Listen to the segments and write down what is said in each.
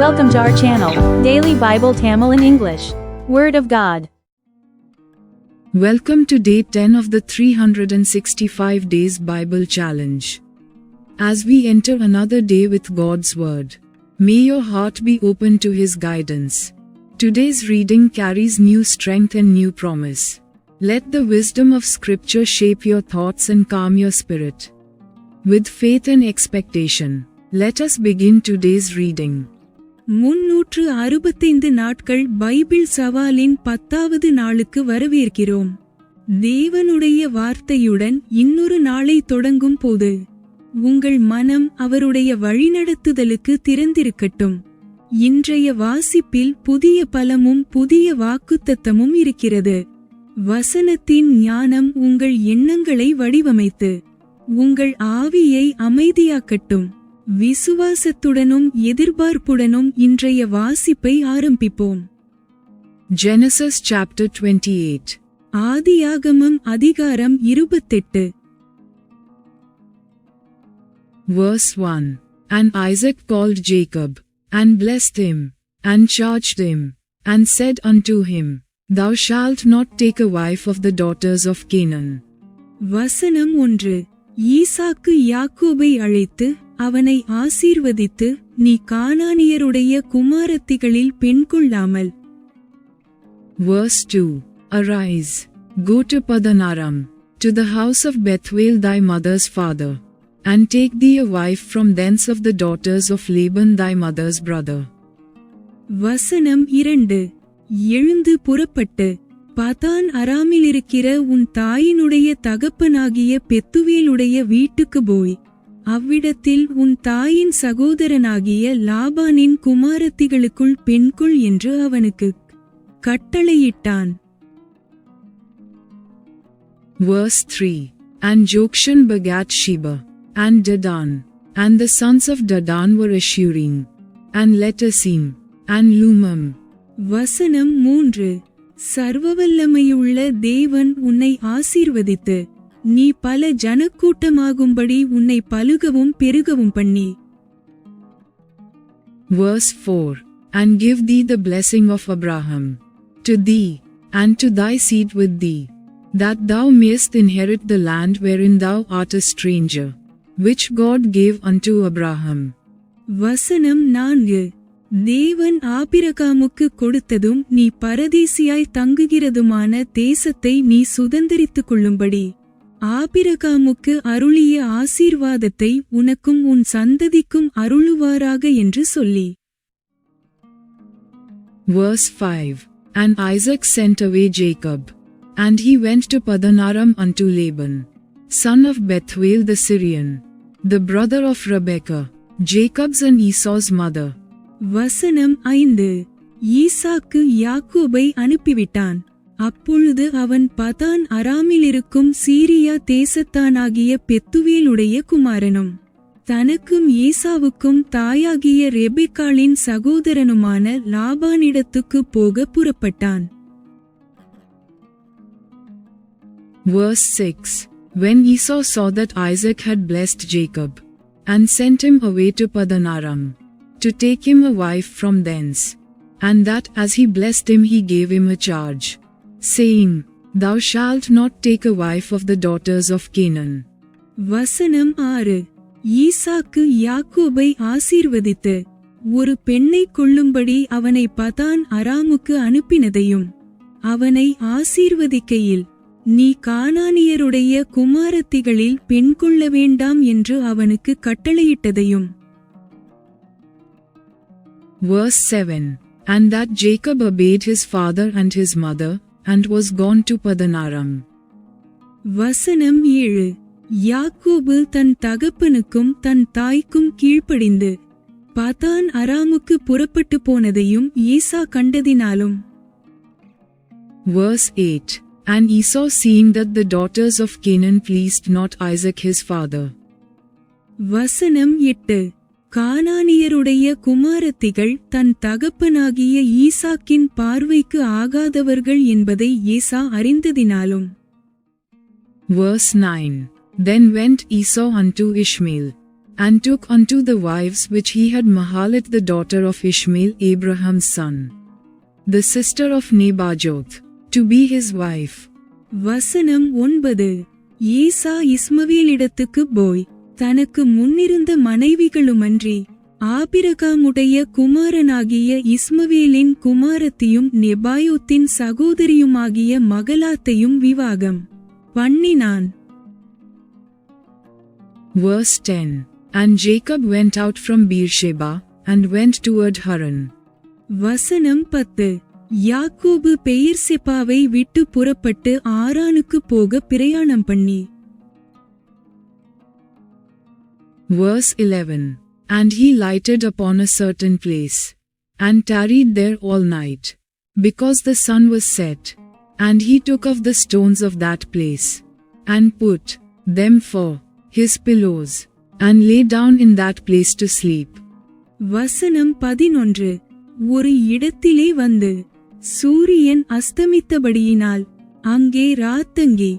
Welcome to our channel, Daily Bible Tamil in English. Word of God. Welcome to day 10 of the 365 Days Bible Challenge. As we enter another day with God's Word, may your heart be open to His guidance. Today's reading carries new strength and new promise. Let the wisdom of Scripture shape your thoughts and calm your spirit. With faith and expectation, let us begin today's reading. 365 நாட்கள் Bible சவாலின் 10வது நாளுக்கு வரவேற்கிறோம். தேவனுடைய வார்த்தையுடன் இன்னொரு நாளை தொடங்கும் போது உங்கள் மனம் அவருடைய வழிநடத்துதலுக்கு திறந்திருக்கட்டும். இன்றைய வாசிப்பில் புதிய பலமும் புதிய வாக்குத்தத்தமும் இருக்கிறது. வசனத்தின் ஞானம் உங்கள் எண்ணங்களை வடிவமைத்து உங்கள் ஆவியை அமைதியாக்கட்டும். விசுவாசத்துடனும் எதிர்பார்ப்புடனும் இன்றைய வாசிப்பை ஆரம்பிப்போம். Genesis chapter 28. ஆதியாகமம் அதிகாரம் 28. Verse 1. And Isaac called Jacob, and blessed him, and charged him, and said unto him, Thou shalt not take a wife of the daughters of Canaan. வசனம் 1. ஈசாக்கு யாக்கோபை அழைத்து அவனை ஆசீர்வதித்து, நீ கானானியருடைய குமாரத்திகளில் பெண் கொள்ளாமல். Verse 2. Arise, go to Padan Aram, to the house of Bethuel thy mother's father, and take thee a wife from thence of the daughters of Laban thy mother's brother. வசனம் 2. எழுந்து புறப்பட்டு பதான் அராமிலிருக்கிற உன் தாயினுடைய தகப்பனாகிய பெத்துவேலுடைய வீட்டுக்கு போய் அவ்விடத்தில் உன் தாயின் சகோதரனாகிய லாபானின் குமாரத்திகளுக்குள் பெண்கொள் என்று அவனுக்கு கட்டளையிட்டான். Verse 3. And Jokshan begat Sheba, and Dedan, and the sons of Dedan were Ashurim, and Letasim, and Lumam. வசனம் 3. சர்வவல்லமையுள்ள தேவன் உன்னை ஆசீர்வதித்து நீ பல ஜனக்கூட்டமாகும்படி உன்னை பலுகவும் பெருகவும் பண்ணி. Verse 4. And give thee the blessing of Abraham, to thee, and to thy seed with thee, that thou mayest inherit the land wherein thou art a stranger, which God gave unto Abraham. வசனம் 4. தேவன் ஆபிரகாமுக்கு கொடுத்ததும் நீ பரதேசியாய் தங்குகிறதுமான தேசத்தை நீ சுதந்தரித்துக் கொள்ளும்படி ஆபிரகாமுக்கு அருளிய ஆசீர்வாதத்தை உனக்கும் உன் சந்ததிக்கும் அருளுவாராக என்று சொல்லி. Verse 5. And Isaac sent away Jacob, and he went to Padan Aram unto Laban, son of Bethuel the Syrian, the brother of Rebekah, Jacob's and Esau's mother. வசனம் 5. ஈசாக்கு யாக்கோபை அனுப்பிவிட்டான். அப்பொழுது அவன் பதான் அராமிலிருக்கும் சீரியா தேசத்தானாகிய பெத்துவேலுடைய குமாரனும் தனக்கும் ஏசாவுக்கும் தாயாகிய ரெபெக்காளின் சகோதரனுமான லாபானிடத்துக்கு போக புறப்பட்டான். Verse 6. When Esau saw that Isaac had blessed Jacob, and sent him away to Padan Aram, to take him a wife from thence, and that as he blessed him he gave him a charge, saying, Thou shalt not take a wife of the daughters of Canaan. வசனம் 6. ஈசாக்கு யாக்கோபை ஆசீர்வதித்து ஒரு பெண்ணை கொள்ளும்படி அவனை பதான் அராமுக்கு அனுப்பினதையும் அவனை ஆசீர்வதிக்கையில் நீ கானானியருடைய குமாரத்திகளில் பெண் கொள்ள வேண்டாம் என்று அவனுக்கு கட்டளையிட்டதையும். Verse 7. And that Jacob obeyed his father and his mother, and was gone to Padan Aram. வசனம் 7. யாக்கோபு தன் தகப்பனுக்கும் தன் தாய்க்கும் கீழ்ப்படிந்து பதான் அராமுக்கு புறப்பட்டு போனதையும் ஏசா கண்டதினாலும். Verse 8. And Esau seeing that the daughters of Canaan pleased not Isaac his father. வசனம் 8. கானானியருடைய குமாரத்திகள் தன் தகப்பனாகிய ஈசாக்கின் பார்வைக்கு ஆகாதவர்கள் என்பதை ஏசா அறிந்ததினாலும். Verse 9. Then went Esau unto Ishmael, and took unto the wives which he had Mahalat the daughter of Ishmael Abraham's son, the sister of Nebajoth, to be his wife. வசனம் 9. ஏசா இஸ்மவேலிடத்துக்கு போய் தனக்கு முன்னிருந்த மனைவிகளுமன்றி ஆபிரகாமுடைய குமாரனாகிய இஸ்மவேலின் குமாரத்தியும் நெபாயோத்தின் சகோதரியுமாகிய மகலாத்தையும் விவாகம் பண்ணினான். Verse 10. And Jacob went out from Beersheba, and went toward Haran. வசனம் 10. யாக்கோபு பெயர்செபாவை விட்டு புறப்பட்டு ஆரானுக்கு போக பிரயாணம் பண்ணி. Verse 11. And he lighted upon a certain place, and tarried there all night, because the sun was set. And he took of the stones of that place, and put them for his pillows, and lay down in that place to sleep. வசனம் 11. ஒரு இடத்திலே வந்து சூரியன் அஸ்தமித்தபடியினால் அங்கே ராத்தங்கி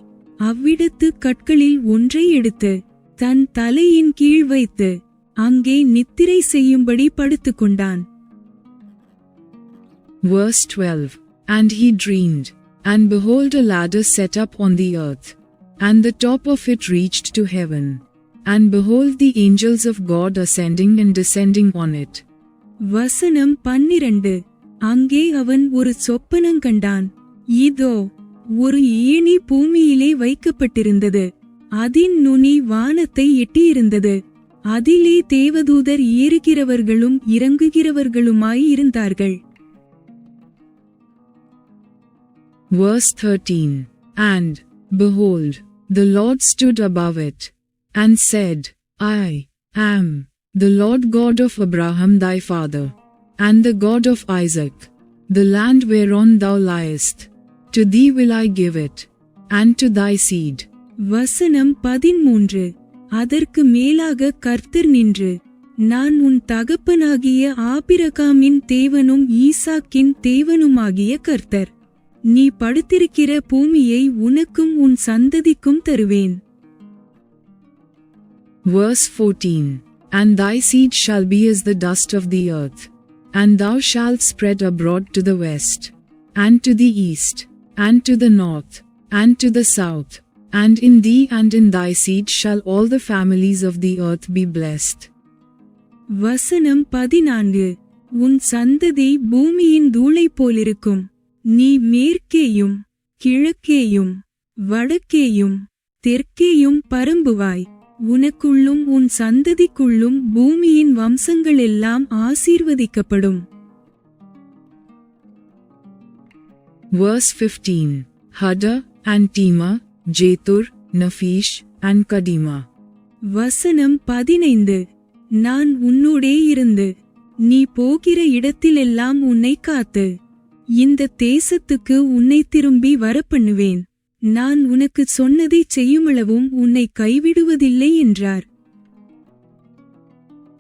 அவ்விடத்து கற்களில் ஒன்றை எடுத்து தன் தலையின் கீழ் வைத்து அங்கே நித்திரை செய்யும்படி படுத்துக்கொண்டான். Verse 12. And he dreamed, and behold a ladder set up on the earth, and the top of it reached to heaven, and behold the angels of God ascending and descending on it. வசனம் 12. அங்கே அவன் ஒரு சொப்பனங்கண்டான். இதோ ஒரு ஏணி பூமியிலே வைக்கப்பட்டிருந்தது, அதின் நுனி வானத்தை எட்டியிருந்தது, அதிலே தேவதூதர் ஏறுகிறவர்களும் இறங்குகிறவர்களுமாய் இருந்தார்கள். Verse 13. And, behold, the Lord stood above it, and said, I am the Lord God of Abraham thy father, and the God of Isaac. The land whereon thou liest, to thee will I give it, and to thy seed. வசனம் 13. அதற்கு மேலாக கர்த்தர் நின்று, நான் உன் தகப்பனாகிய ஆபிரகாமின் தேவனும் ஈசாக்கின் தேவனுமாகிய கர்த்தர். நீ படுத்திருக்கிற பூமியை உனக்கும் உன் சந்ததிக்கும் தருவேன். Verse 14. And thy seed shall be as the dust of the earth, and thou shalt spread abroad to the west, and to the east, and to the north, and to the south, and in thee and in thy seed shall all the families of the earth be blessed. வசனம் 14. உன் சந்ததி பூமியின் தூளை போலிருக்கும். நீ மேற்கேயும் கிழக்கேயும் வடக்கேயும் தெற்கேயும் பரம்புவாய். உனக்குள்ளும் உன் சந்ததிக்குள்ளும் பூமியின் வம்சங்களெல்லாம் ஆசீர்வதிக்கப்படும். Verse 15. Hadar, and Tema, Jethur, Naphish, and Kadima. வசனம் 15. நான் உன்னோடே இருந்து நீ போகிற இடத்திலெல்லாம் உன்னை காத்து இந்த தேசத்துக்கு உன்னை திரும்பி வரப்பண்ணுவேன். நான் உனக்கு சொன்னதைச் செய்யுமளவும் உன்னை கைவிடுவதில்லை என்றார்.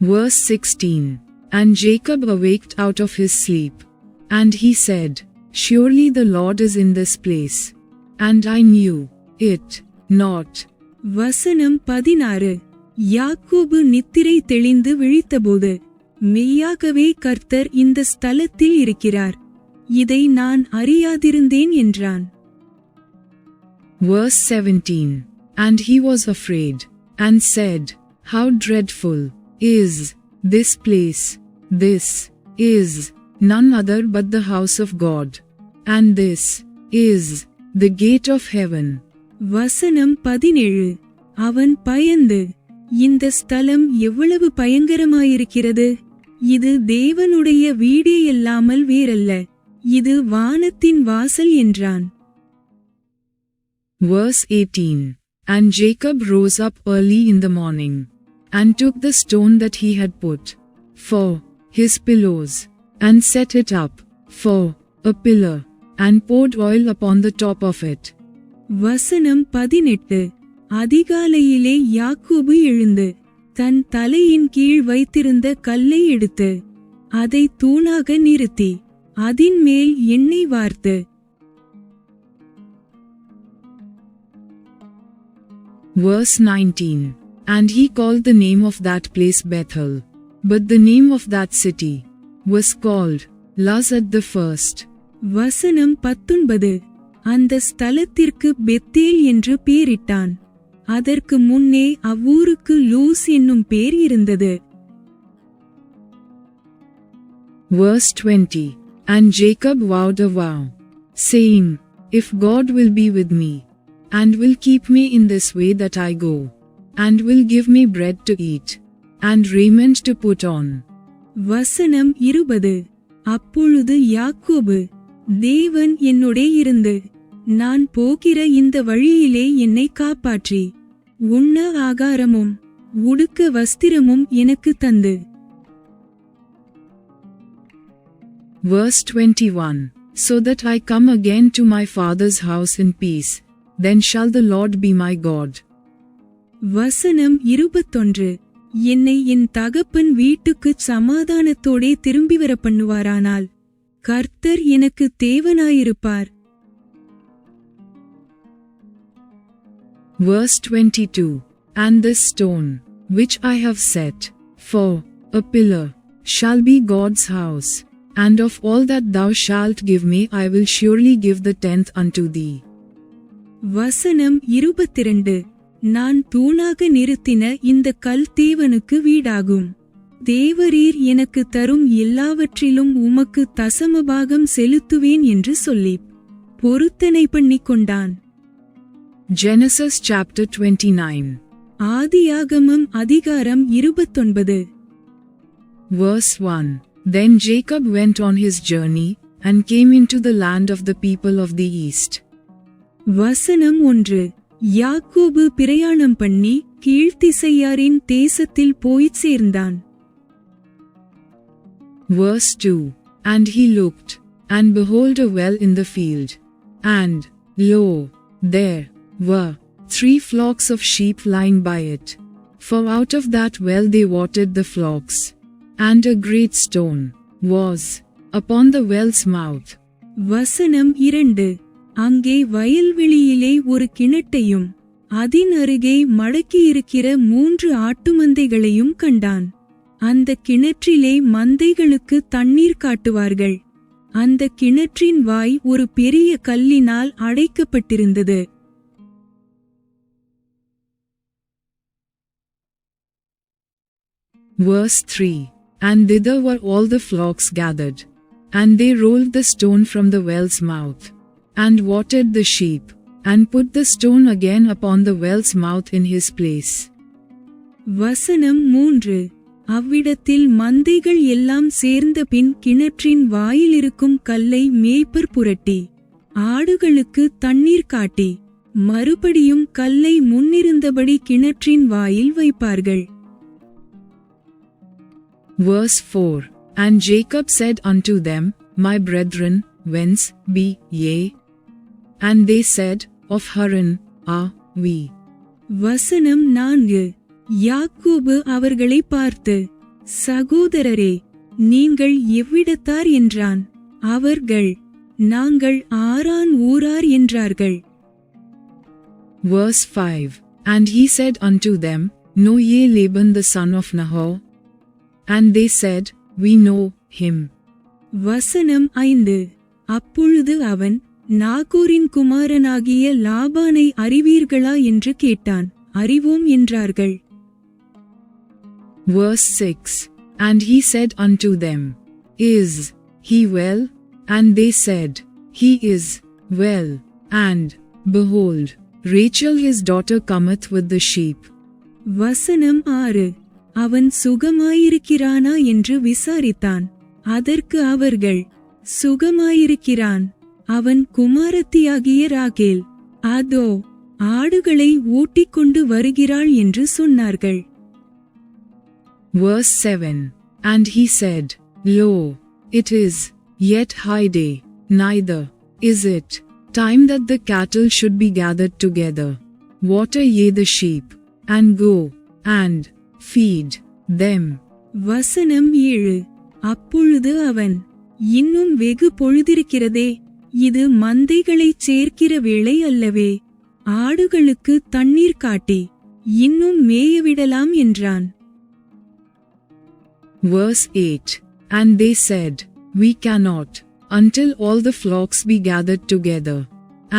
Verse 16. And Jacob awaked out of his sleep, and he said, Surely the Lord is in this place, and I knew it not. வசனம் 16. யாக்கோபு நித்திரை தெளிந்து விழித்தபோது, மெய்யாகவே கர்த்தர் இந்த ஸ்தலத்தில் இருக்கிறார், இதை நான் அறியாதிருந்தேன் என்றான். Verse 17. And he was afraid, and said, How dreadful is this place! This is none other but the house of God, and this is the gate of heaven. வசனம் 17. அவன் பயந்து, இந்த ஸ்தலம் எவ்வளவு பயங்கரமாயிருக்கிறது! இது தேவனுடைய வீடேயல்லாமல் வேறல்ல, இது வானத்தின் வாசல் என்றான். Verse 18. And Jacob rose up early in the morning, and took the stone that he had put for his pillows, and set it up for a pillar, and poured oil upon the top of it. வசனம் 18. அதிகாலையிலே யாக்கோபு எழுந்து தன் தலையின் கீழ் வைத்திருந்த கல்லை எடுத்து அதை தூணாக நிறுத்தி அதின் மேல் எண்ணெய் வார்த்து. Verse 19. And he called the name of that place Bethel. But the name of that city was called Luz at the first. வசனம் 19. அந்த ஸ்தலத்திற்கு பெத்தேல் என்று பேரிட்டான். அதற்கு முன்னே அவ்வூருக்கு லூஸ் என்னும் பேர் இருந்தது. Verse 20. And Jacob vowed a vow, saying, If God will be with me, and will keep me in this way that I go, and will give me bread to eat, and raiment to put on. வசனம் 20. அப்பொழுது யாக்கோபு, தேவன் என்னோடே இருந்து, நான் போகிற இந்த வழியிலே என்னை காப்பாற்றி, உண்ண ஆகாரமும் உடுக்க வஸ்திரமும் எனக்கு தந்து. Verse 21. So that I come again to my father's house in peace, then shall the Lord be my God. வசனம் 21. என்னை என் தகப்பன் வீட்டுக்குச் சமாதானத்தோடே திரும்பி வர பண்ணுவாரானால் கர்த்தர் எனக்கு தேவனாயிருப்பார். Verse 22. And this stone, which I have set for a pillar, shall be God's house, and of all that thou shalt give me I will surely give the 10th unto thee. வசனம் 22. நான் தூணாக நிறுத்தின இந்த கல் தேவனுக்கு வீடாகும். தேவரீர் எனக்கு தரும் எல்லாவற்றிலும் உமக்கு தசமபாகம் செலுத்துவேன் என்று சொல்லி பொருத்தனை பண்ணிக் கொண்டான். Genesis chapter 29. ஆதியாகமம் அதிகாரம் 29. Verse 1. Then Jacob went on his journey, and came into the land of the people of the east. வசனம் 1. யாக்கோபு பிரயாணம் பண்ணி கீழ்த்திசையாரின் தேசத்தில் போய்ச் சேர்ந்தான். Verse 2. And he looked, and behold a well in the field. And, lo, there were 3 flocks of sheep lying by it. For out of that well they watered the flocks. And a great stone was upon the well's mouth. வசனம் 2. அங்கே வயல்வெளியிலே ஒரு கிணட்டையும் அதின் அருகே மடக்கியிருக்கிற 3 ஆட்டுமந்தைகளையும் கண்டான். அந்த கிணற்றிலே மந்தைகளுக்கு தண்ணீர் காட்டுவார்கள். அந்த கிணற்றின் வாய் ஒரு பெரிய கல்லினால் அடைக்கப்பட்டிருந்தது. Verse 3. And thither were all the flocks gathered. And they rolled the stone from the well's mouth, and watered the sheep, and put the stone again upon the well's mouth in his place. வசனம் 3. அவ்விடத்தில் மந்தைகள் எல்லாம் சேர்ந்த பின் கிணற்றின் வாயிலிருக்கும் கல்லை மேய்ப்பர் புரட்டி ஆடுகளுக்கு தண்ணீர் காட்டி மறுபடியும் கல்லை முன்னிருந்தபடி கிணற்றின் வாயில் வைப்பார்கள். Verse 4. And Jacob said unto them, My brethren, whence be ye? And they said, Of Haran are we. வசனம் 4. யாக்கோபு அவர்களை பார்த்து, சகோதரரே, நீங்கள் எவ்விடத்தார் என்றான். அவர்கள், நாங்கள் ஆரான் ஊரார் என்றார்கள். Verse 5. And he said unto them, Know ye Laban the son of Nahor? And they said, We know him. வசனம் 5. அப்பொழுது அவன், நாகோரின் குமாரனாகிய லாபானை அறிவீர்களா என்று கேட்டான். அறிவோம் என்றார்கள். Verse 6. And he said unto them, Is he well? And they said, He is well. And, behold, Rachel his daughter cometh with the sheep. வசனம் 6. அவன் சுகமாயிருக்கிறானா என்று விசாரித்தான். அதற்கு அவர்கள், சுகமாயிருக்கிறான். அவன் குமாரத்தியாகிய ராகேல் அதோ ஆடுகளை ஓட்டிக்கொண்டு வருகிறாள் என்று சொன்னார்கள். Verse 7. And he said, Lo, it is yet high day, neither is it time that the cattle should be gathered together. Water ye the sheep, and go, and feed them. வசனம் 7. அப்பொழுது அவன், இன்னும் வெகு பொழுதிருக்கிறதே, இது மந்தைகளைச் சேர்க்கிற வேளை அல்லவே. ஆடுகளுக்கு தண்ணீர் காட்டி இன்னும் மேயவிடலாம் என்றான். Verse 8. And they said, We cannot, until all the flocks be gathered together,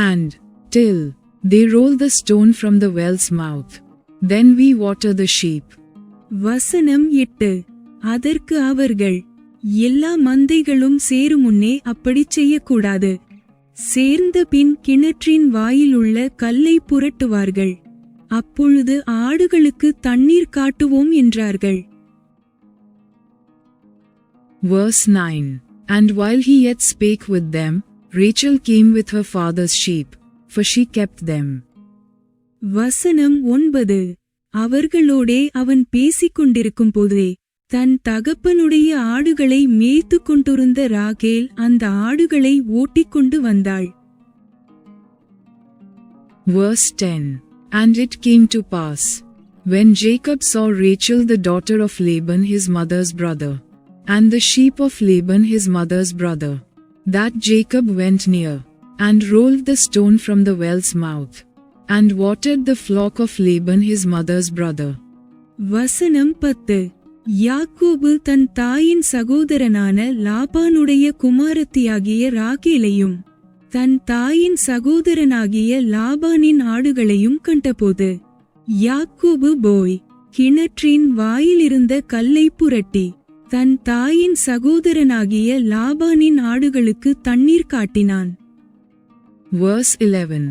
and till they roll the stone from the well's mouth. Then we water the sheep. வசனம் 8. அதற்கு அவர்கள், எல்லா மந்தைகளும் சேருமுன்னே அப்படிச் செய்யக்கூடாது. சேர்ந்த பின் கிணற்றின் வாயிலுள்ள கல்லை புரட்டுவார்கள். அப்பொழுது ஆடுகளுக்கு தண்ணீர் காட்டுவோம் என்றார்கள். Verse 9. And while he yet spake with them, Rachel came with her father's sheep, for she kept them. வசனம் 9. அவர்களோடே அவன் பேசிக் கொண்டிருக்கும் போதே தன் தகப்பனுடைய ஆடுகளை மேய்த்து கொண்டிருந்த ராகேல் அந்த ஆடுகளை ஓட்டிக்கொண்டு வந்தாள். Verse 10. And it came to pass, when Jacob saw Rachel the daughter of Laban his mother's brother, and the sheep of Laban his mother's brother, that Jacob went near, and rolled the stone from the well's mouth, and watered the flock of Laban his mother's brother. வசனம் 10. யாக்கோபு தன் தாயின் சகோதரனான லாபானுடைய குமாரத்தியாகிய ராகேலையும் தன் தாயின் சகோதரனாகிய லாபானின் ஆடுகளையும் கண்டபோது யாக்கோபு போய் கிணற்றின் வாயிலிருந்த கல்லை புரட்டி தன் தாயின் சகோதரனாகிய லாபானின் ஆடுகளுக்கு தண்ணீர் காட்டினான். Verse 11.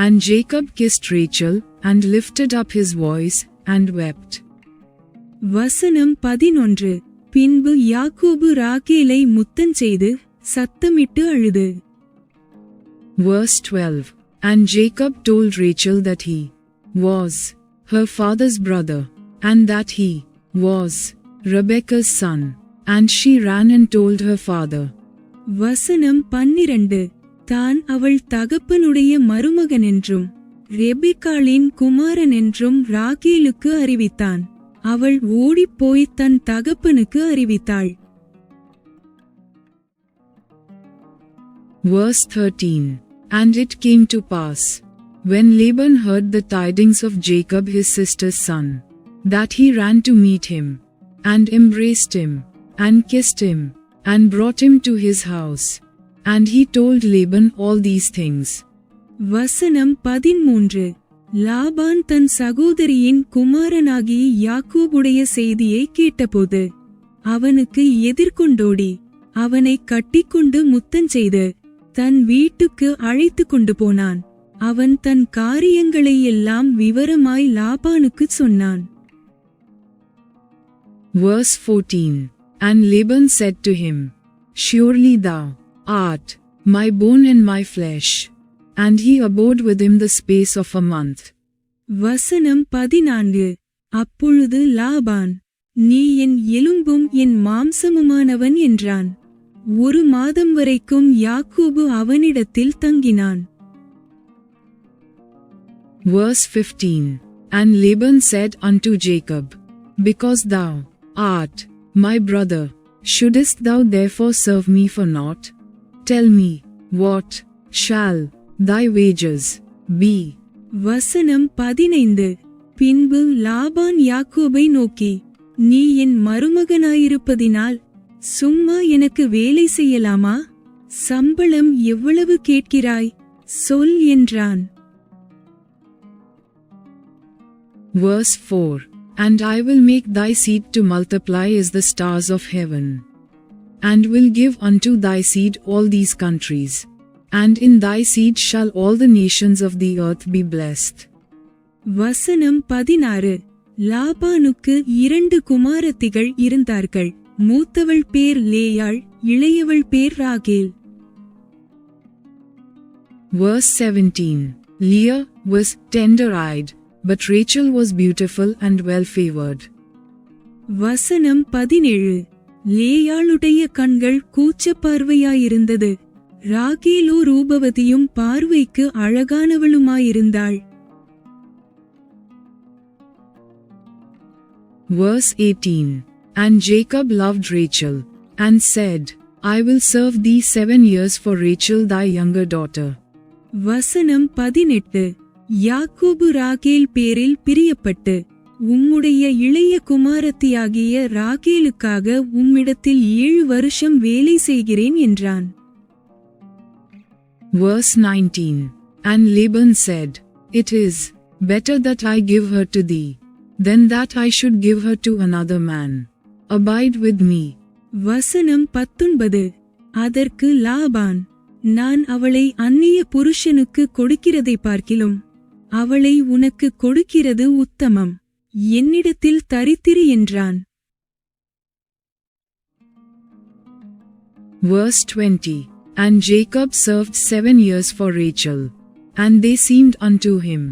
And Jacob kissed Rachel, and lifted up his voice, and wept. வசனம் 11. பின்பு யாக்கோபு ராகேலை முத்தம் செய்து சத்தமிட்டு அழுது. Verse 12. And Jacob told Rachel that he was her father's brother, and that he was Rebekah's son, and she ran and told her father. வசனம் 12. தான் அவள் தகப்பனுடைய மருமகன் என்றும் ரெபெக்காளின் குமாரன் என்றும் ராகேலுக்கு அறிவித்தான். அவள் ஓடிப்போய் தன் தகப்பனுக்கு அறிவித்தாள். Verse 13. And it came to pass, when Laban heard the tidings of Jacob his sister's son, that he ran to meet him, and embraced him, and kissed him, and brought him to his house. And he told Laban all these things. வசனம் 13. லாபான் தன் சகோதரியின் குமாரனாகிய யாக்கோபுடைய செய்தியை கேட்டபோது அவனுக்கு எதிர்கொண்டோடி அவனை கட்டிக்கொண்டு முத்தஞ்செய்து தன் வீட்டுக்கு அழைத்து கொண்டு போனான். அவன் தன் காரியங்களை எல்லாம் விவரமாய் லாபானுக்குச் சொன்னான். Verse 14. And Laban said to him, Surely thou art my bone and my flesh. And he abode with him the space of a month. வசனம் 14. அப்பொழுது லாபான், நீ என் எலும்பும் என் மாம்சமுமானவன் என்றான். ஒரு மாதம் வரைக்கும் யாக்கோபு அவனிடத்தில் தங்கினான். Verse 15. And Laban said unto Jacob, Because thou art my brother, shouldest thou therefore serve me for naught? Tell me, what shall thy wages be? வசனம் 15. பின்பு லாபான் யாக்கோபை நோக்கி, நீ என் மருமகனாயிருப்பதினால் சும்மா எனக்கு வேலை செய்யலாமா? சம்பளம் எவ்வளவு கேட்கிறாய்? சொல் என்றான். Verse 4. And I will make thy seed to multiply as the stars of heaven, and will give unto thy seed all these countries, and in thy seed shall all the nations of the earth be blessed. வசனம் 16. லாபானுக்கு 2 குமாரத்திகள் இருந்தார்கள். மூத்தவள் பேர் லேயாள், இளையவள் பேர் ராகேல். Verse 17. Leah was tender-eyed, but Rachel was beautiful and well-favored. வசனம் 17. லேயாளுடைய கண்கள் கூச்சப்பார்வையாயிருந்தது. ராகேலோ ரூபவதியும் பார்வைக்கு அழகானவளுமாயிருந்தாள். Verse 18. And Jacob loved Rachel, and said, I will serve thee 7 years for Rachel thy younger daughter. வசனம் 18. யாக்கோபு ராகேல் பேரில் பிரியப்பட்டு உம்முடைய இளைய குமாரத்தியாகிய ராகேலுக்காக உம்மிடத்தில் 7 வருஷம் வேலை செய்கிறேன் என்றான். Verse 19. And Laban said, It is better that I give her to thee, than that I should give her to another man. Abide with me. வசனம் 19. அதற்கு லாபான், நான் அவளை அந்நிய புருஷனுக்கு கொடுக்கிறதை பார்க்கிலும் அவளை உனக்கு கொடுக்கிறது உத்தமம். என்னிடத்தில் தரித்திரு என்றான். Verse 20. And Jacob served 7 years for Rachel, and they seemed unto him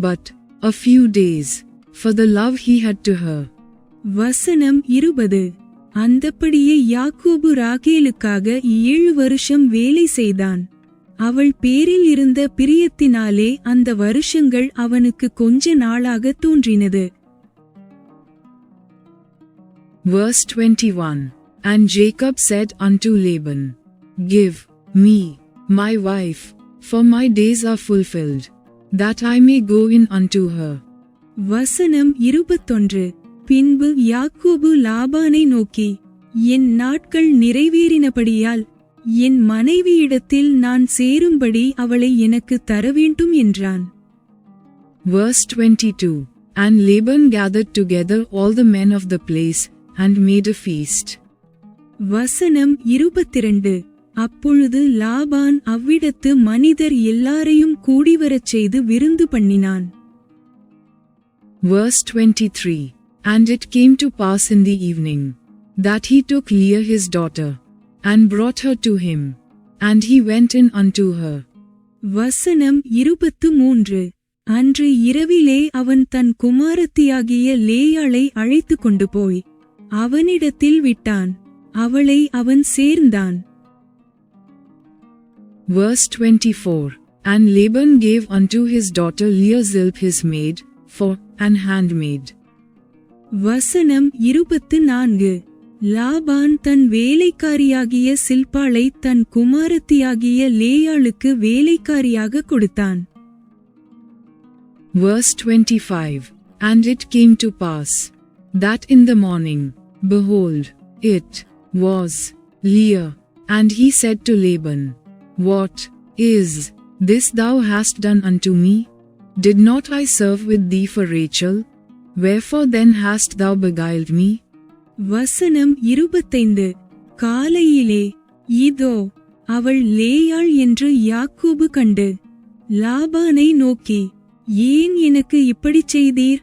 but a few days, for the love he had to her. வசனம் 20. அந்தப்படியே யாக்கோபு ராகேலுக்காக 7 வருஷம் வேலை செய்தான். அவள் பேரில் இருந்த பிரியத்தினாலே அந்த வருஷங்கள் அவனுக்கு கொஞ்ச நாளாக தோன்றினது. Verse 21. And Jacob said unto Laban, Give me my wife, for my days are fulfilled, that I may go in unto her. வசனம் 21. பின்பு யாக்கோபு லாபானை நோக்கி, என் நாட்கள் நிறைவேறினபடியால் என் மனைவியிடத்தில் நான் சேரும்படி அவளை எனக்கு தரவேண்டும் என்றான். Verse 22. And Laban gathered together all the men of the place, and made a feast. வசனம் 22. அப்பொழுது லாபான் அவ்விடத்து மனிதர் எல்லாரையும் கூடிவரச் செய்து விருந்து பண்ணினான். Verse 23. And it came to pass in the evening, that he took Leah his daughter, and brought her to him, and he went in unto her. வசனம் 23. அன்று இரவிலே அவன் தன் குமாரத்தியாகிய லேயாளை அழைத்து கொண்டு போய் அவனிடத்தில் விட்டான். அவளை அவன் சேர்ந்தான். Verse 24. And Laban gave unto his daughter Leah Zilp his maid, for an handmaid. வசனம் 24. லாபான் தன் வேலைக்காரியாகிய சில்பாளை தன் குமாரத்தியாகிய லேயாளுக்கு வேலைக்காரியாக கொடுத்தான். Verse 25. And it came to pass, that in the morning, behold, it was Leah. And he said to Laban, What is this thou hast done unto me? Did not I serve with thee for Rachel? Wherefore then hast thou beguiled me? வசனம் 25. காலையிலே இதோ அவள் லேயாள் என்று யாக்கோபு கண்டு லாபானை நோக்கி, ஏன் எனக்கு இப்படிச் செய்தீர்?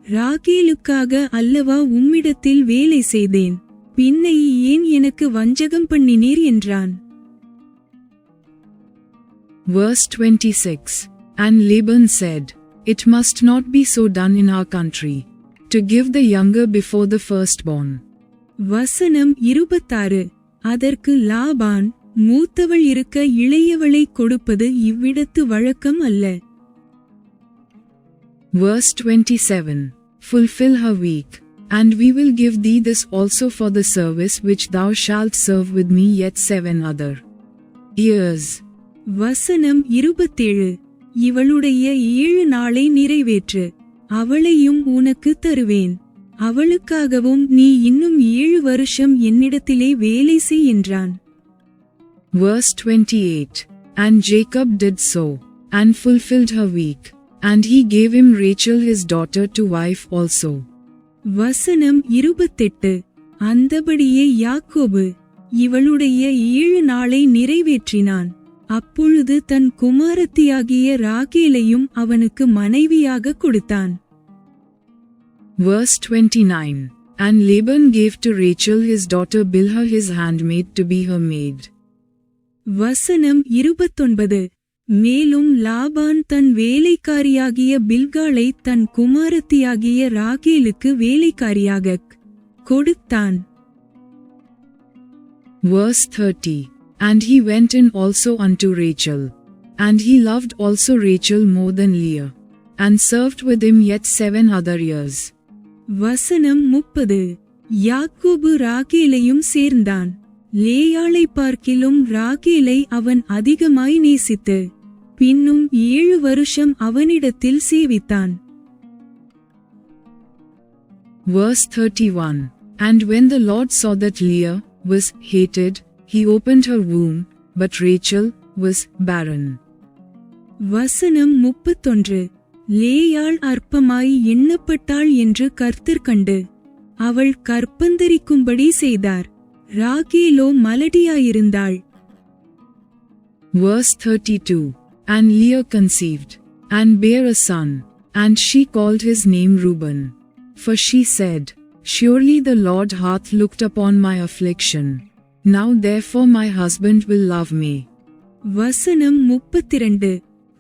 ராகேலுக்காக அல்லவா உம்மிடத்தில் வேலை செய்தேன், பின்னை ஏன் எனக்கு வஞ்சகம் பண்ணினீர் என்றான். Verse 26. And Laban said, It must not be so done in our country, to give the younger before the firstborn. வசனம் 26. அதற்கு லாபான், மூத்தவள் இருக்க இளையவளை கொடுப்பது இவ்விடத்து வழக்கம் அல்ல. Verse 27. Fulfill her week, and we will give thee this also for the service which thou shalt serve with me yet 7 other years. வசனம் 27. இவளுடைய 7 நாளை நிறைவேற்று, அவளையும் உனக்கு தருவேன், அவளுக்காகவும் நீ இன்னும் 7 வருஷம் என்னிடத்திலே வேலை செய் என்றான். Verse 28. And Jacob did so, and fulfilled her week, and he gave him Rachel his daughter to wife also. வசனம் 28. அந்தபடியே யாக்கோபு இவளுடைய 7 நாளை நிறைவேற்றினான். அப்பொழுது தன் குமாரத்தியாகிய ராகேலையும் அவனுக்கு மனைவியாக கொடுத்தான். Verse 29. And Laban gave to Rachel his daughter Bilhah his handmaid to be her maid. வசனம் 29. மேலும் லாபான் தன் வேலைக்காரியாகிய பில்காளை தன் குமாரத்தியாகிய ராகேலுக்கு வேலைக்காரியாகக் கொடுத்தான். Verse 30. And he went in also unto Rachel, and he loved also Rachel more than Leah, and served with him yet 7 other years. வசனம் 30. யாக்கோபு ராகேலையும் சேர்ந்தான். லேயாளை பார்க்கிலும் ராகேலை அவன் அதிகமாய் நேசித்து பின்னும் 7 வருஷம் அவனிடத்தில் சேவித்தான். Verse 31. And when the Lord saw that Leah was hated, he opened her womb, but Rachel was barren. வசனம் 31. லேயாள் அற்பமாய் எண்ணப்பட்டாள் என்று கர்த்தர் கண்டு அவள் கற்பந்தரிக்கும்படி செய்தார். ராகேலோ மலடியாயிருந்தாள். Verse 32. And Leah conceived, and bare a son, and she called his name Reuben. For she said, Surely the Lord hath looked upon my affliction. Now therefore my husband will love me. வசனம் 32.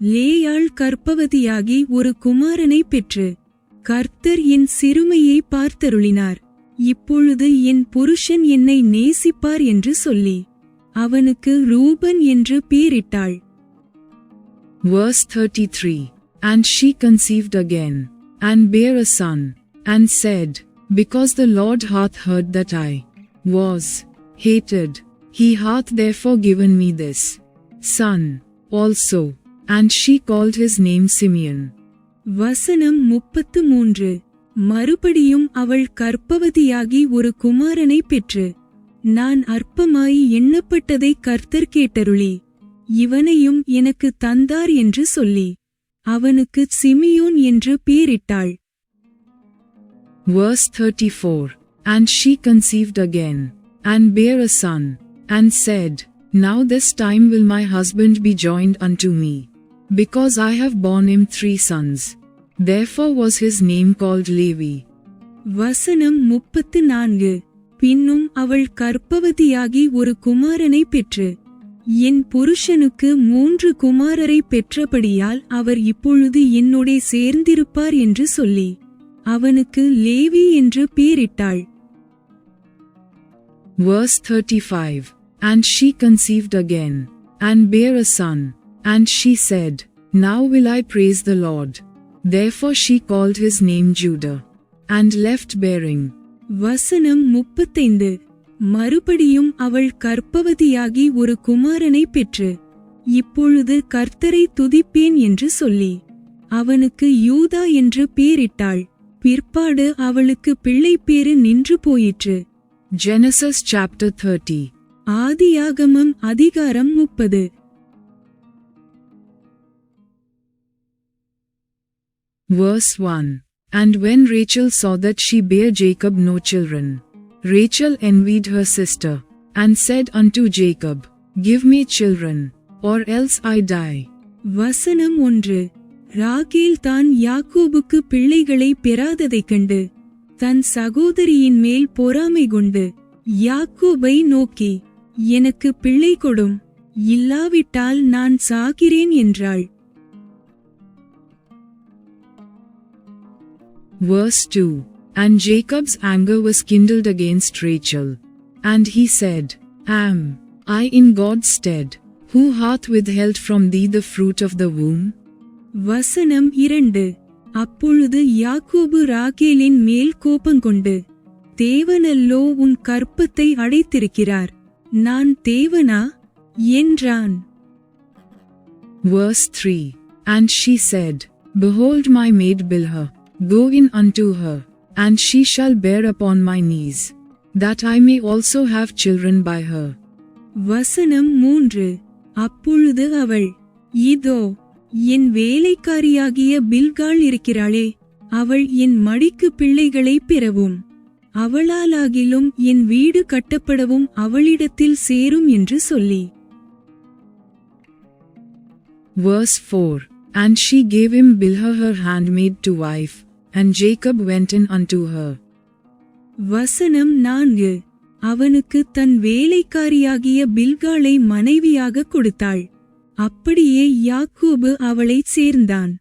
லேயாள் கர்ப்பவதியாகி ஒரு குமாரனை பெற்று கர்த்தர் என் சிறுமையை பார்த்தருளினார். இப்பொழுது என் புருஷன் என்னை நேசிப்பார் என்று சொல்லி அவனுக்கு ரூபன் என்று பேரிட்டாள். Verse 33. And she conceived again, and bare a son, and said, Because the Lord hath heard that I was hated, he hath therefore given me this son also. And she called his name Simeon. வசனம் 33. மறுபடியும் அவள் கர்ப்பவதியாகி ஒரு குமாரனை பெற்று நான் அற்பமாய் எண்ணப்பட்டதை கர்த்தர் கேட்டருளி இவனையும் எனக்கு தந்தார் என்று சொல்லி அவனுக்கு சிமியோன் என்று பேரிட்டாள். Verse 34. And she conceived again, and bare a son, and said, Now this time will my husband be joined unto me, because I have borne him 3 sons. Therefore was his name called Levi. வசனம் 34. பின்னும் அவள் கர்ப்பவதியாகி ஒரு குமாரனை பெற்று என் புருஷனுக்கு 3 குமாரரை பெற்றபடியால் அவர் இப்பொழுது என்னோடே சேர்ந்திருப்பார் என்று சொல்லி அவனுக்கு லேவி என்று பேரிட்டாள். Verse 35. And she conceived again, and bare a son, and she said, Now will I praise the Lord. Therefore she called his name Judah, and left bearing. வசனம் 35. மறுபடியும் அவள் கர்ப்பவதியாகி ஒரு குமாரனை பெற்று இப்பொழுது கர்த்தரை துதிப்பேன் என்று சொல்லி அவனுக்கு யூதா என்று பேரிட்டாள். பிற்பாடு அவளுக்கு பிள்ளைப்பேறு நின்று போயிற்று. Genesis chapter 30. ஆதியாகமம் அதிகாரம் 30. Verse 1. And when Rachel saw that she bare Jacob no children, Rachel envied her sister, and said unto Jacob, Give me children, or else I die. வசனம் 1. ராகேல் தான் யாக்கோபுக்கு பிள்ளைகளை பெறாததைக் கண்டு தன் சகோதரியின் மேல் பொறாமை கொண்டு யாக்கோபை நோக்கி எனக்கு பிள்ளை கொடும், இல்லாவிட்டால் நான் சாகிறேன் என்றாள். Verse 2. And Jacob's anger was kindled against Rachel, and he said, Am I in God's stead, who hath withheld from thee the fruit of the womb? வசனம் 2. அப்பொழுது யாக்கோபு ராகேலின் மேல் கோபங்கொண்டு தேவனல்லோ உன் கற்பத்தை அடைத்திருக்கிறார், நான் தேவனா என்றான். Verse 3. And she said, Behold my maid Bilhah, go in unto her, and she shall bear upon my knees, that I may also have children by her. வசனம் 3. அப்பொழுது அவள், இதோ என் வேலைக்காரியாகிய பில்காள் இருக்கிறாளே, அவள் என் மடிக்கு பிள்ளைகளை பெறவும் அவளாலாகிலும் என் வீடு கட்டப்படவும் அவளிடத்தில் சேரும் என்று சொல்லி. Verse 4. And she gave him Bilhah her handmaid to wife, and Jacob went in unto her. வசனம் 4. அவனுக்கு தன் வேலைக்காரியாகிய பில்காளை மனைவியாக கொடுத்தாள். அப்படியே யாக்கோபு அவளைச் சேர்ந்தான்.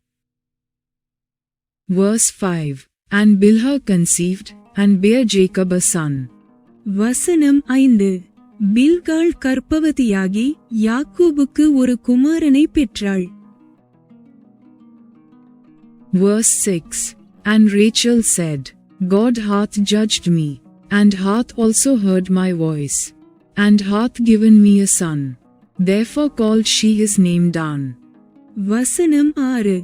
Verse 5. And Bilhah conceived, and bare Jacob a son. வசனம் 5. பில்காள் கர்ப்பவதியாகி யாக்கோபுக்கு ஒரு குமாரனை பெற்றாள். Verse 6. And Rachel said, God hath judged me, and hath also heard my voice, and hath given me a son. Therefore called she his name Dan. வசனம் 6.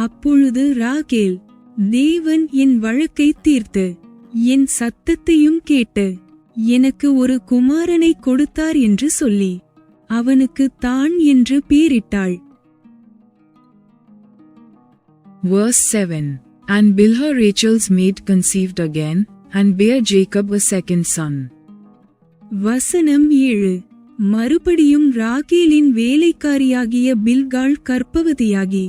அப்பொழுது ராகேல், தேவன் என் வழக்கை தீர்த்து என் சத்தத்தையும் கேட்டு எனக்கு ஒரு குமாரனை கொடுத்தார் என்று சொல்லி அவனுக்கு தான் என்று பேரிட்டாள். Verse 7. And Bilhah Rachel's maid conceived again, and bare Jacob a second son. வசனம் 7. மறுபடியும் ராகேலின் வேலைக்காரியாகிய பில்காள் கர்ப்பவதியாகி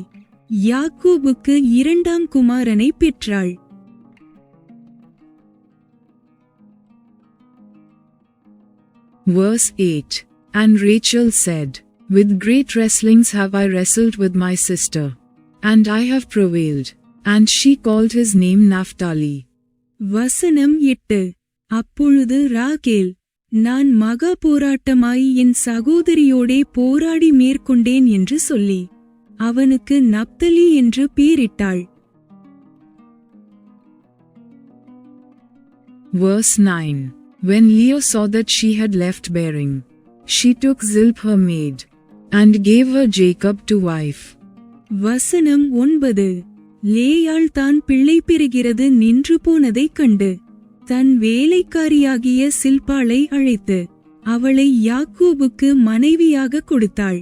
யாக்கோபுக்கு இரண்டாம் குமாரனை பெற்றாள். Verse 8. And Rachel said, With great wrestlings have I wrestled with my sister, and I have prevailed. And she called his name Naphtali. வசனம் 8. அப்பொழுது ராகேல், நான் மகா போராட்டமாய் என் சகோதரியோடே போராடி மேற்கொண்டேன் என்று சொல்லி அவனுக்கு நப்தலி என்று பேரிட்டாள். Verse 9. When Leah saw that she had left bearing, she took Zilpah her maid, and gave her Jacob to wife. வசனம் 9. லேயாள் தான் பிள்ளை பெறுகிறது நின்று போனதைக் கண்டு தன் வேலைக்காரியாகிய சில்பாளை அழைத்து அவளை யாக்கோபுக்கு மனைவியாக கொடுத்தாள்.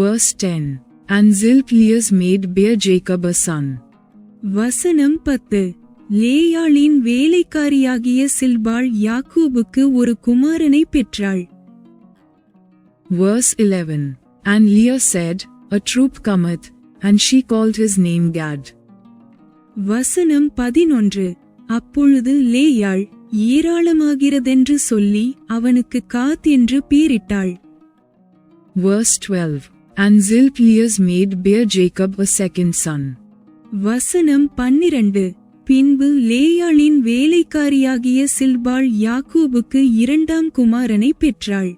Verse 10. And Zilpah Leah's maid bare Jacob a son. வசனம் 10. லேயாளின் வேலைக்காரியாகிய சில்பாள் யாக்கோபுக்கு ஒரு குமாரனை பெற்றாள். Verse 11. And Leah said, A troop cometh, and she called his name Gad. வசனம் 11. அப்பொழுது லேயாள் ஏராளமாகிறதென்று சொல்லி அவனுக்கு காத் என்று பேரிட்டாள். Verse 12. And Zilpah Leah's maid bare Jacob a second son. வசனம் 12. பின்பு லேயாளின் வேலைக்காரியாகிய சில்பாள் யாக்கோபுக்கு இரண்டாம் குமாரனை பெற்றாள்.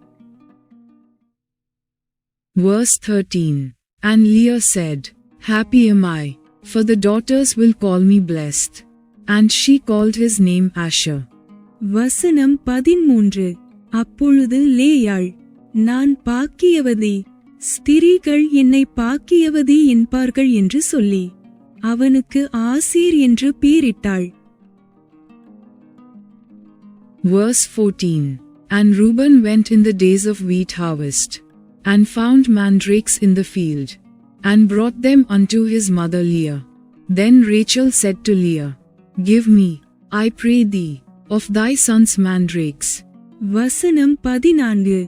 Verse 13. And Leah said, Happy am I, for the daughters will call me blessed. And she called his name Asher. வசனம் 13. அப்பொழுது லேயாள், நான் பாக்கியவதி, ஸ்திரீகள் என்னை பாக்கியவதி என்பார்கள் என்று சொல்லி அவனுக்கு ஆசீர் என்று பேரிட்டாள். Verse 14. And Reuben went in the days of wheat harvest, and found mandrakes in the field, and brought them unto his mother Leah. Then Rachel said to Leah, Give me, I pray thee, of thy son's mandrakes. வசனம் 14.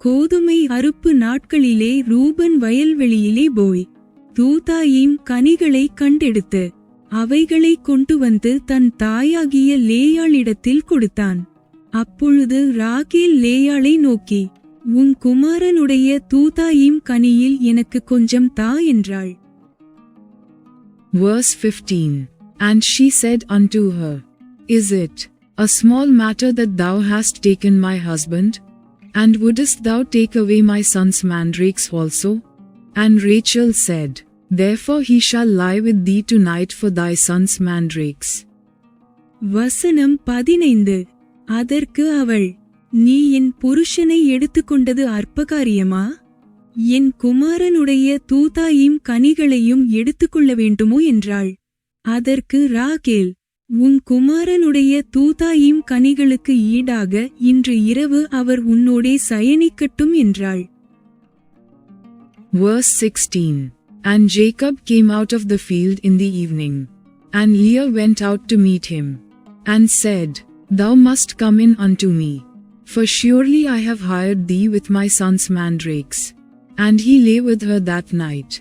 கோதுமை அறுப்பு நாட்களிலே ரூபன் வயல்வெளியிலே போய் தூதாயீம் கனிகளை கண்டெடுத்து அவைகளை கொண்டு வந்து தன் தாயாகிய லேயாளிடத்தில் கொடுத்தான். அப்பொழுது ராகேல் லேயாளை நோக்கி, உன் குமாரனுடைய தூதாயீம் கனியில் எனக்கு கொஞ்சம் தா என்றாள். Verse 15. And she said unto her, Is it a small matter that thou hast taken my husband? And wouldest thou take away my son's mandrakes also? And Rachel said, Therefore he shall lie with thee tonight for thy son's mandrakes. வசனம் 15. அதற்கு அவள், நீ என் புருஷனை எடுத்துக்கொண்டது அற்பகாரியமா? என் குமாரனுடைய தூதாயீம் கனிகளையும் எடுத்துக்கொள்ள வேண்டுமோ என்றாள். அதற்கு ராகேல், உன் குமாரனுடைய தூதாயீம் கனிகளுக்கு ஈடாக இன்று இரவு அவர் உன்னோடே சயனிக்கட்டும் என்றாள். Verse 16. And Jacob came out of the field in the evening, and Leah went out to meet him, and said, Thou must come in unto me, for surely I have hired thee with my son's mandrakes. And he lay with her that night.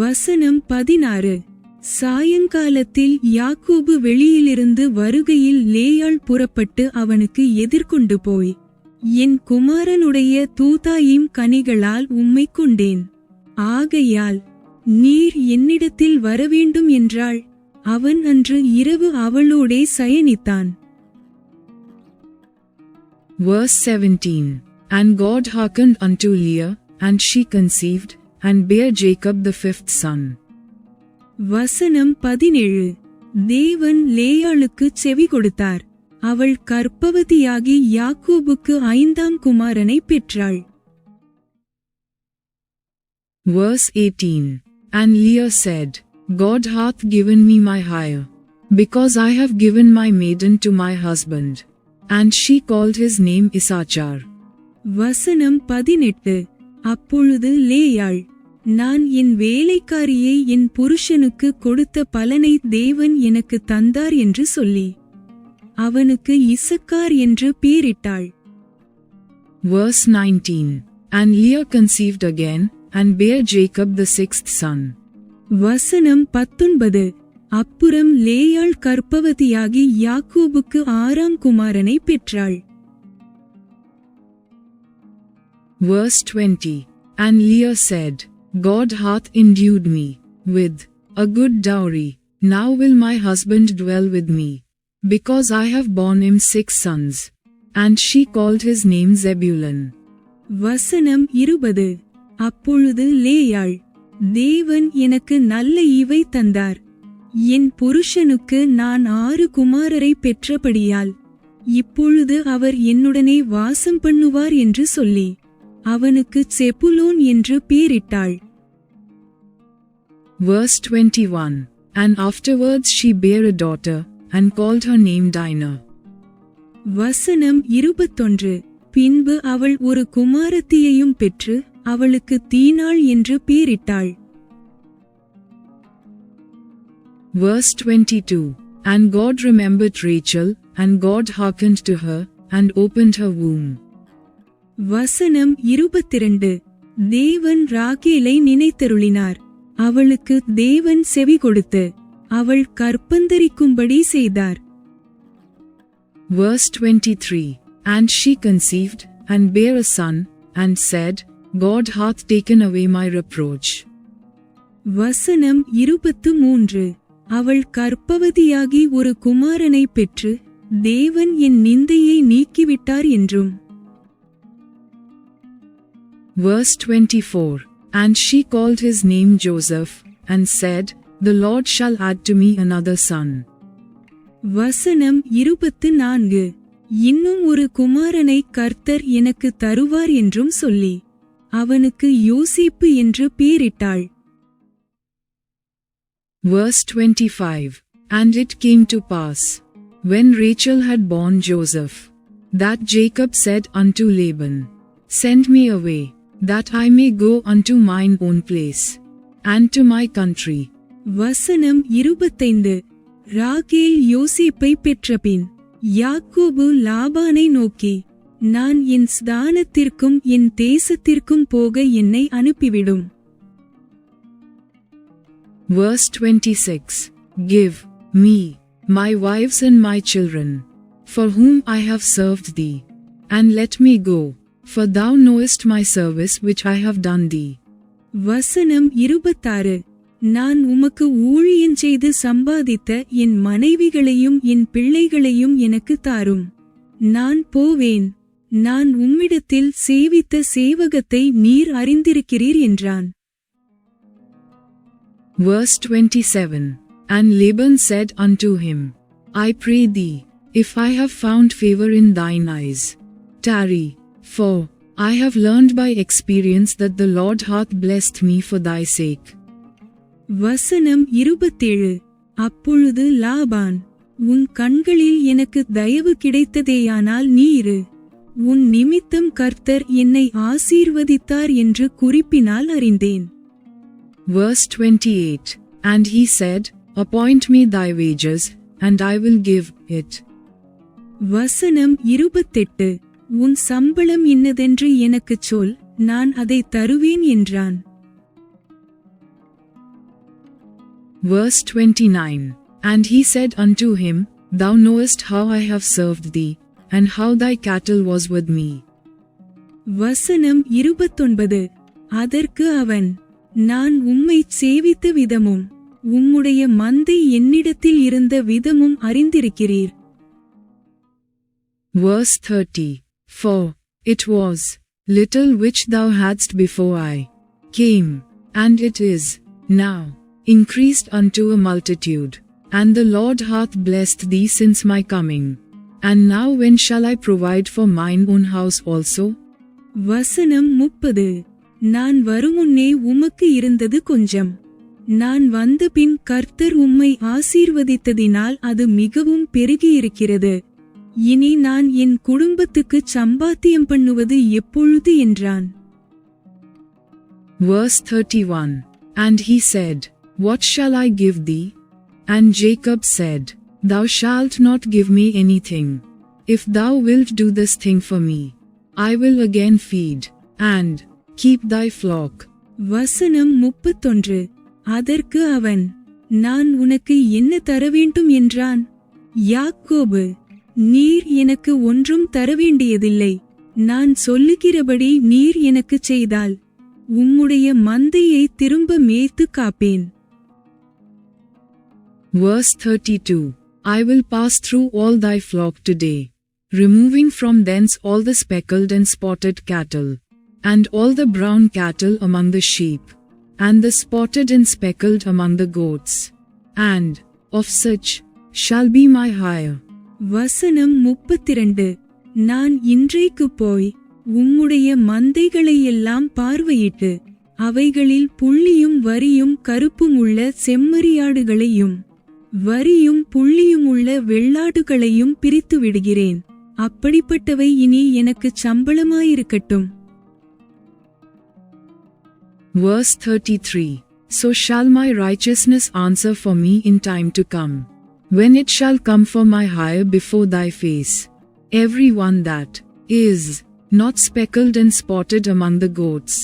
வசனம் 16. சாயங்காலத்தில் யாக்கோபு வெளியிலிருந்து வருகையில் லேயாள் புறப்பட்டு அவனுக்கு எதிர்கொண்டு போய், என் குமாரனுடைய தூதாயீம் கனிகளால் உம்மை கொண்டேன், ஆகையால் நீர் என்னிடத்தில் வரவேண்டும் என்றாள். அவன் அன்று இரவு அவளோடே சயனித்தான். Verse 17. And God hearkened unto Leah, and she conceived, and bare Jacob the fifth son. வசனம் 17. தேவன் லேயாளுக்குச் செவி கொடுத்தார். அவள் கர்ப்பவதியாகி யாக்கோபுக்கு ஐந்தாம் குமாரனை பெற்றாள். Verse 18. And Leah said, God hath given me my hire, because I have given my maiden to my husband. And she called his name Issachar. வசனம் 18. அப்பொழுது லேயாள், நான் என் வேலைக்காரியை என் புருஷனுக்கு கொடுத்த பலனை தேவன் எனக்கு தந்தார் என்று சொல்லி அவனுக்கு இசக்கார் என்று பேரிட்டாள். Verse 19. And Leah conceived again, and bare Jacob the sixth son. வசனம் 19. அப்புறம் லேயாள் கர்ப்பவதியாகி யாக்கோபுக்கு 6ஆம் குமாரனை பெற்றாள். Verse 20. And Leah said, God hath endued me with a good dowry, now will my husband dwell with me, because I have borne him 6 sons. And she called his name Zebulun. வசனம் 20. அப்பொழுது லேயாள், தேவன் எனக்கு நல்ல ஈவை தந்தார், என் புருஷனுக்கு நான் 6 குமாரரை பெற்றபடியால் இப்பொழுது அவர் என்னுடனே வாசம் பண்ணுவார் என்று சொல்லி அவனுக்கு செபுலோன் என்று பேரிட்டாள். Verse 21. And afterwards she bare a daughter, and called her name Dinah. வசனம் 21. பின்பு அவள் ஒரு குமாரத்தியையும் பெற்று அவளுக்கு தீனாள் என்று பேரிட்டாள். Verse 22. And God remembered Rachel, and God hearkened to her, and opened her womb. வசனம் 22. தேவன் ராகேலை நினைத்தருளினார், அவளுக்கு தேவன் செவி கொடுத்து அவள் கற்பந்தரிக்கும்படி செய்தார். Verse 23. And she conceived, and bare a son, and said, God hath taken away my reproach. வசனம் 23. அவள் கர்ப்பவதியாகி ஒரு குமாரனை பெற்று தேவன் என் நிந்தையை நீக்கிவிட்டார் என்றும். Verse 24. And she called his name Joseph, and said, The Lord shall add to me another son. வசனம் 24. இன்னும் ஒரு குமாரனை கர்த்தர் எனக்கு தருவார் என்றும் சொல்லி அவனுக்கு யோசேப்பு என்று பேரிட்டாள். Verse 25. And it came to pass, when Rachel had borne Joseph, that Jacob said unto Laban, Send me away, that I may go unto mine own place, and to my country. வசனம் 25. ராகேல் யோசேப்பை பெற்றபின் யாக்கோபு லாபானை நோக்கி, நான் என் ஸ்தானத்திற்கும் என் தேசத்திற்கும் போக என்னை அனுப்பிவிடும். Verse 26. Give me my wives and my children, for whom I have served thee, and let me go, for thou knowest my service which I have done thee. வசனம் 26. நான் உமக்கு ஊழியஞ்செய்து சம்பாதித்த என் மனைவிகளையும் என் பிள்ளைகளையும் எனக்கு தாரும், நான் போவேன், நான் உம்மிடத்தில் சேவித்த சேவகத்தை நீர் அறிந்திருக்கிறீர் என்றான். Verse 27. And Laban said unto him, I pray thee, if I have found favor in thine eyes, tarry, for I have learned by experience that the Lord hath blessed me for thy sake. வசனம் 27. அப்பொழுது லாபான், உன் கண்களில் எனக்கு தயவு கிடைத்ததேயானால் நீ இரு, உன் நிமித்தம் கர்த்தர் என்னை ஆசீர்வதித்தார் என்று குறிப்பினால் அறிந்தேன். Verse 28. And he said, Appoint me thy wages, and I will give it. வசனம் 28. உன் சம்பளம் இன்னதென்று எனக்குச் சொல், நான் அதை தருவேன் என்றான். Verse 29. And he said unto him, Thou knowest how I have served thee, and how thy cattle was with me. வசனம் 29. அதற்கு அவன், நான் உம்மைச் சேவித்த விதமும் உம்முடைய மந்தை என்னிடத்தில் இருந்த விதமும் அறிந்திருக்கிறீர். Verse 30. For it was little which thou hadst before I came, and it is now increased unto a multitude, and the Lord hath blessed thee since my coming. And now when shall I provide for mine own house also? வசனம் 30. நான் வருமுன்னே உமக்கு இருந்தது கொஞ்சம். நான் வந்தபின் கர்த்தர் உம்மை ஆசீர்வதித்ததினால் அது மிகவும் பெருகியிருக்கிறது. இனி நான் என் குடும்பத்துக்குச் சம்பாத்தியம் பண்ணுவது எப்பொழுது என்றான். Verse 31. And he said, What shall I give thee? And Jacob said, Thou shalt not give me anything. If thou wilt do this thing for me, I will again feed, and keep thy flock. வசனம் 31. அதற்கு அவன், நான் உனக்கு என்ன தரவேண்டும் என்றான். யாக்கோபு, நீர் எனக்கு ஒன்றும் தரவேண்டியதில்லை. நான் சொல்லுகிறபடி நீர் எனக்குச் செய்தால் உம்முடைய மந்தையை திரும்ப மேய்த்து காப்பேன். Verse 32. I will pass through all thy flock today, removing from thence all the speckled and spotted cattle, and all the brown cattle among the sheep, and the spotted and speckled among the goats, and of such shall be my hire. வசனம் 32. நான் இன்றைக்குப் போய் உம்முடைய மந்தைகளையெல்லாம் பார்வையிட்டு அவைகளில் புள்ளியும் வரியும் கருப்பும் உள்ள செம்மறியாடுகளையும் வரியும் புள்ளியும் உள்ள வெள்ளாடுகளையும் பிரித்து விடுகிறேன். அப்படிப்பட்டவை இனி எனக்குச் சம்பளமாயிருக்கட்டும். Verse 33. So shall my righteousness answer for me in time to come, when it shall come for my hire before thy face. Every one that is not speckled and spotted among the goats,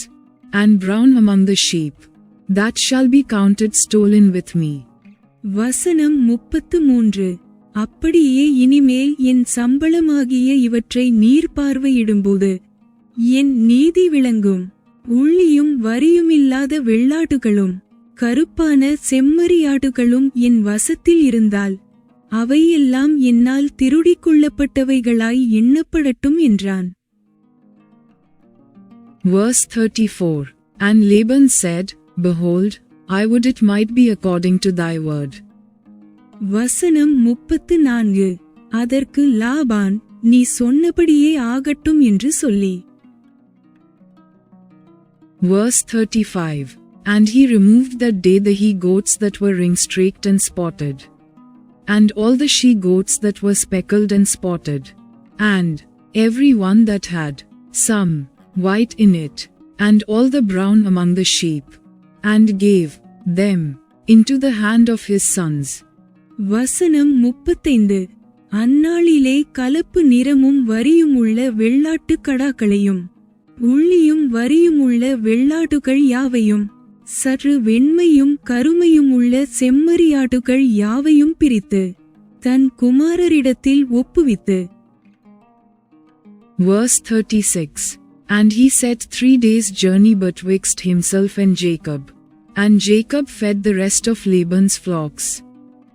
and brown among the sheep, that shall be counted stolen with me. வசனம் 33. அப்படியே இனிமேல் என் சம்பளமாகிய இவற்றை நீர் பார்வையிடும்போது என் நீதி விளங்கும். உள்ளியும் வரியுமில்லாத வெள்ளாடுகளும் கருப்பான செம்மறியாடுகளும் என் வசத்தில் இருந்தால் அவையெல்லாம் என்னால் திருடிக் கொள்ளப்பட்டவைகளாய் எண்ணப்படட்டும் என்றான். Verse 34. And Laban said, Behold, I would it might be according to thy word. வசனம் 34. அதற்கு லாபான், நீ சொன்னபடியே ஆகட்டும் என்று சொல்லி. Verse 35. And he removed that day the he-goats that were ring-streaked and spotted, and all the she-goats that were speckled and spotted, and every one that had some white in it, and all the brown among the sheep, and gave them into the hand of his sons. வசனம் 35. அந்நாளிலே கலப்பு நிறமும் வரியும் உள்ள வெள்ளாட்டு கடாக்களையும் உள்ளியும் வரியும் உள்ள வெள்ளாடுகள் யாவையும் சற்று வெண்மையும் கருமையும் உள்ள செம்மறியாடுகள் யாவையும் பிரித்து தன் குமாரரிடத்தில் ஒப்புவித்து. Verse 36. And he set 3 days' journey betwixt himself and Jacob, and Jacob fed the rest of Laban's flocks.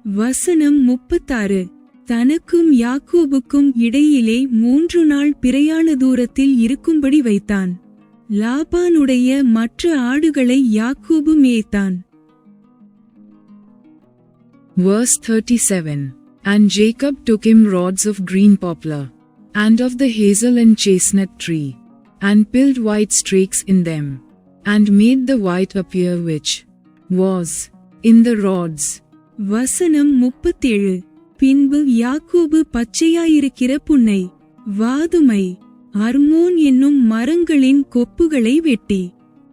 வசனம் 36. தனக்கும் யாக்கோபுக்கும் இடையிலே 3 நாள் பிரயாண தூரத்தில் இருக்கும்படி வைத்தான். லாபானுடைய மற்ற ஆடுகளை யாக்கோபு மேய்த்தான். Verse 37. And Jacob took him rods of green poplar, and of the hazel and chestnut tree, and pilled white streaks in them, and made the white appear which was in the rods. வசனம் 37. பின்பு யாக்கோபு பச்சையாயிருக்கிற புன்னை, வாதுமை, அர்மோன் என்னும் மரங்களின் கொப்புகளை வெட்டி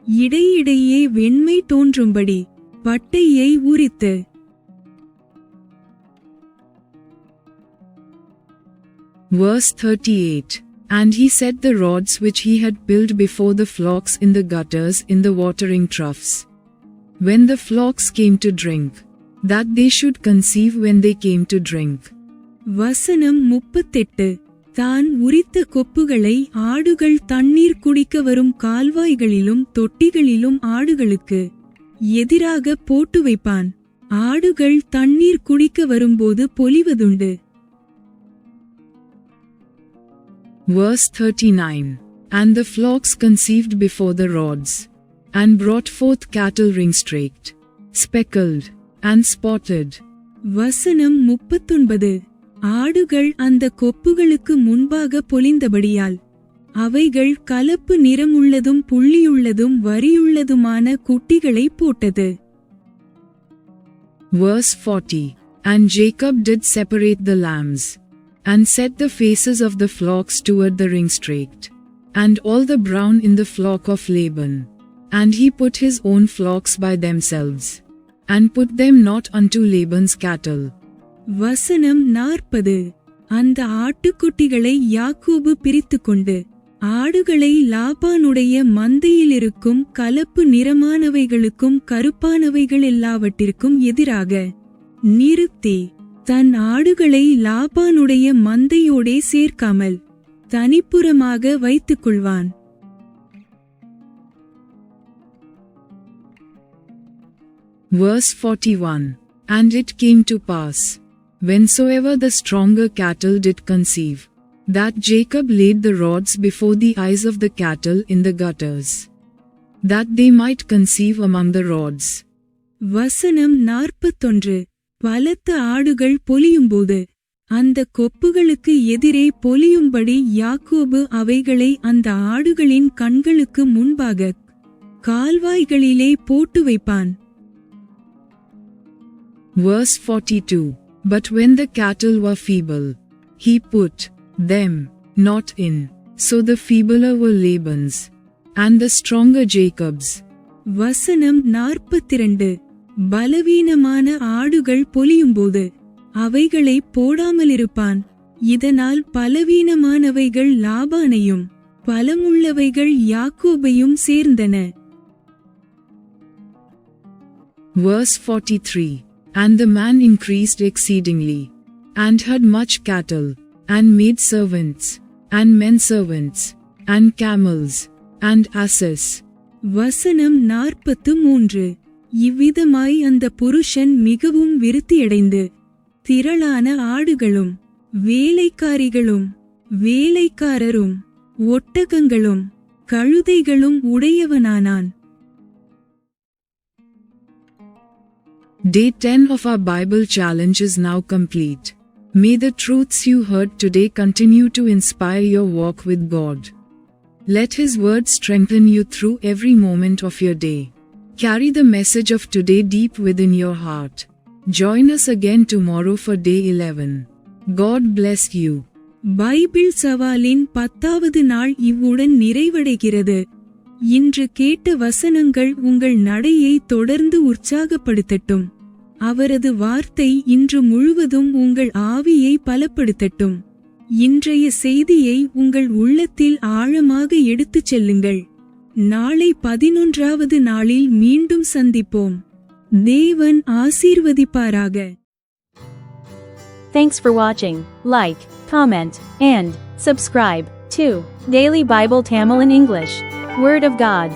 இடையிடையே வெண்மை தோன்றும்படி பட்டையை உரித்து. Verse 38. And he set the rods which he had pilled before the flocks in the gutters in the watering troughs, when the flocks came to drink, that they should conceive when they came to drink. வசனம் 38. தான் உரித்த கொப்புகளை ஆடுகள் தண்ணீர் குடிக்க வரும் கால்வாய்களிலும் தொட்டிகளிலும் ஆடுகளுக்கு எதிராக போட்டு வைப்பான். ஆடுகள் தண்ணீர் குடிக்க வரும்போது பொலிவதுண்டு. Verse 39. And the flocks conceived before the rods, and brought forth cattle ring-streaked, speckled, and spotted. வசனம் 39. ஆடுகள் அந்த கொப்புகளுக்கு முன்பாக பொலிந்தபடியால் அவைகள் கலப்பு நிறமுள்ளதும் புள்ளியுள்ளதும் வரியுள்ளதுமான குட்டிகளை போட்டது. Verse 40. And Jacob did separate the lambs, and set the faces of the flocks toward the ringstrait, and all the brown in the flock of Laban. And he put his own flocks by themselves, and put them not unto Laban's cattle. வசனம் 40. அந்த ஆட்டுக்குட்டிகளை யாக்கோபு பிரித்துக்கொண்டு ஆடுகளை லாபானுடைய மந்தையிலிருக்கும் கலப்பு நிறமானவைகளுக்கும் கருப்பானவைகள் எல்லாவற்றிற்கும் எதிராக நிறுத்தி தன் ஆடுகளை லாபானுடைய மந்தையோடே சேர்க்காமல் தனிப்புறமாக வைத்துக் கொள்வான். Verse 41. And it came to pass, whensoever the stronger cattle did conceive, that Jacob laid the rods before the eyes of the cattle in the gutters, that they might conceive among the rods. வசனம் 41. பலத்த ஆடுகள் பொலியும்போது அந்த கொப்புகளுக்கு எதிரே பொலியும்படி யாக்கோபு அவைகளை அந்த ஆடுகளின் கண்களுக்கு முன்பாக கால்வாய்களிலே போட்டு வைப்பான். Verse 42. But when the cattle were feeble, he put them not in, so the feebler were Laban's, and the stronger Jacob's. வசனம் 42. பலவீனமான ஆடுகள் பொலியும்போது அவைகளை போடாமலிருப்பான். இதனால் பலவீனமானவைகள் லாபானையும் பலமுள்ளவைகள் யாக்கோபையும் சேர்ந்தன. Verse 43. And the man increased exceedingly, and had much cattle, and maid servants, and men servants, and camels, and asses. வசனம் 43. இவ்விதமாய் அந்த புருஷன் மிகவும் விருத்தியடைந்து திரளான ஆடுகளும் வேலைக்காரிகளும் வேலைக்காரரும் ஒட்டகங்களும் கழுதைகளும் உடையவனானான். Day 10 of our Bible challenge is now complete. May the truths you heard today continue to inspire your walk with God. Let His word strengthen you through every moment of your day. Carry the message of today deep within your heart. Join us again tomorrow for day 11. God bless you. Bible சவாலின் 10வது நாள் இவ்வுடன் நிறைவடைகிறது. இன்று கேட்ட வசனங்கள் உங்கள் நடையை தொடர்ந்து உற்சாகப்படுத்தட்டும். அவரது வார்த்தை இன்று முழுவதும் உங்கள் ஆவியை பலப்படுத்தட்டும். இன்றைய செய்தியை உங்கள் உள்ளத்தில் ஆழமாக எடுத்துச் செல்லுங்கள். நாளை 11வது நாளில் மீண்டும் சந்திப்போம். தேவன் ஆசீர்வதிப்பாராக. Thanks for watching. Like, comment, and subscribe to Daily Bible Tamil in English. Word of God.